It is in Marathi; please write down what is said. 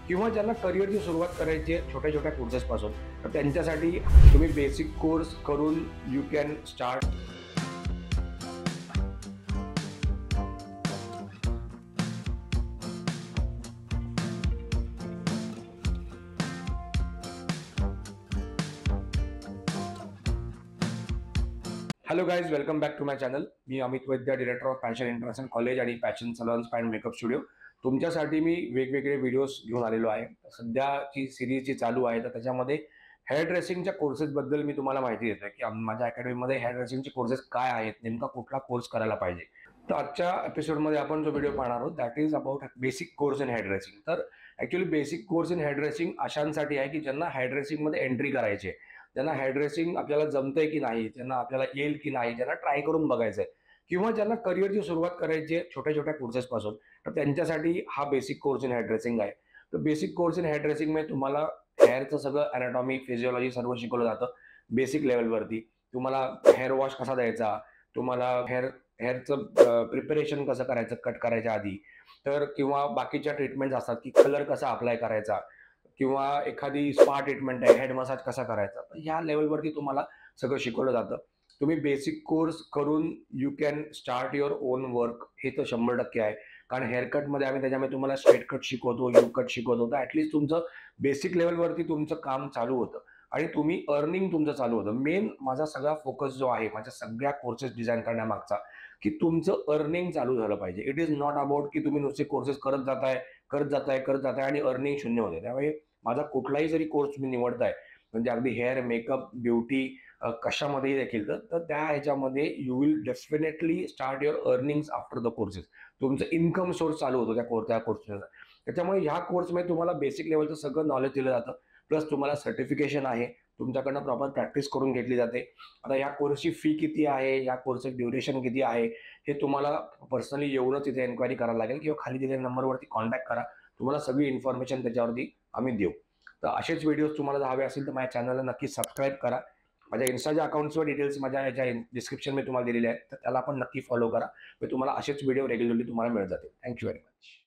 किंवा ज्यांना करिअरची सुरुवात करायची आहे छोट्या-छोट्या कोर्सेसपासून, तर त्यांच्यासाठी तुम्ही बेसिक कोर्स करून you can start. Hello guys, welcome back to my channel. मी Amit Vaidya, director of fashion international college आणि fashion salons and makeup studio. तुमच्यासाठी मी वेगवेगळे व्हिडिओज घेऊन आलेलो आहे. सध्याची सिरीज जी चालू आहे, तर त्याच्यामध्ये हेअर ड्रेसिंगच्या कोर्सेसबद्दल मी तुम्हाला माहिती देतोय की माझ्या अकॅडमीमध्ये हेअर ड्रेसिंगचे कोर्सेस काय आहेत, नेमका कुठला कोर्स करायला पाहिजे. तर आजच्या एपिसोडमध्ये आपण जो व्हिडिओ पाहणार आहोत that is about basic course in hairdressing. तर actually basic course in hairdressing अशांसाठी आहे की ज्यांना हेअर ड्रेसिंगमध्ये एंट्री करायची आहे, ज्यांना हेअर ड्रेसिंग आपल्याला जमतंय की नाही, त्यांना आपल्याला येईल की नाही, ज्यांना ट्राय करून बघायचंय किंवा ज्यांना करिअरची सुरुवात करायची आहे छोट्या-छोट्या कोर्सेसपासून, तर त्यांच्यासाठी हा basic course in hair dressing आहे. तर बेसिक कोर्स इन हेअर ड्रेसिंगमध्ये तुम्हाला हेअरचं सगळं अॅनाटॉमी, फिजिओलॉजी सर्व शिकवलं जातं बेसिक लेव्हलवरती. तुम्हाला हेअर वॉश कसा द्यायचा, तुम्हाला हेअरचं प्रिपरेशन कसं करायचं कट करायच्या आधी, तर किंवा बाकीच्या ट्रीटमेंट्स असतात की कलर कसा अप्लाय करायचा किंवा एखादी स्पा ट्रीटमेंट आहे, हेड मसाज कसा करायचा. तर ह्या लेव्हलवरती तुम्हाला सगळं शिकवलं जातं. तुम्ही बेसिक कोर्स करून you can start your on work, हे तर 100% आहे. कारण हेअरकटमध्ये आम्ही त्याच्यामध्ये तुम्हाला स्ट्रेट कट शिकवतो, यू कट शिकवतो. तर ॲटलीस्ट तुमचं बेसिक लेव्हलवरती तुमचं काम चालू होतं आणि तुम्ही अर्निंग तुमचं चालू होतं. मेन माझा सगळा फोकस जो आहे, माझ्या सगळ्या कोर्सेस डिझाईन करण्यामागचा, की तुमचं अर्निंग चालू झालं पाहिजे. इट इज नॉट अबाउट की तुम्ही नुसते कोर्सेस करत जाताय आणि अर्निंग शून्य होते. त्यामुळे माझा कुठलाही जरी कोर्स तुम्ही निवडताय, म्हणजे अगदी हेअर, मेकअप, ब्युटी कशामध्येही देखील, तर त्या ह्याच्यामध्ये you will definitely start your earnings after the courses. तुमचं इन्कम सोर्स चालू होतो त्या कोर्सचा. त्याच्यामुळे ह्या कोर्समध्ये तुम्हाला बेसिक लेव्हलचं सगळं नॉलेज दिलं जातं. प्लस तुम्हाला सर्टिफिकेशन आहे. तुमच्याकडनं प्रॉपर प्रॅक्टिस करून घेतली जाते. आता या कोर्सची फी किती आहे, या कोर्सचं ड्युरेशन किती आहे, हे तुम्हाला पर्सनली येऊनच तिथे एन्क्वायरी करायला लागेल किंवा खाली दिलेल्या नंबरवरती कॉन्टॅक्ट करा. तुम्हाला सगळी इन्फॉर्मेशन त्याच्यावरती आम्ही देऊ. तर असेच व्हिडिओज तुम्हाला जर हवे असेल तर माझ्या चॅनलला नक्की सबस्क्राईब करा. माझ्या इन्स्टाच्या अकाउंट्सवर डिटेल्स माझ्या याच्या डिस्क्रिप्शन मी तुम्हाला दिलेले आहेत, तर त्याला पण नक्की फॉलो करा. तुम्हाला असेच व्हिडिओ रेग्युलरली तुम्हाला मिळत जातील. Thank you very much.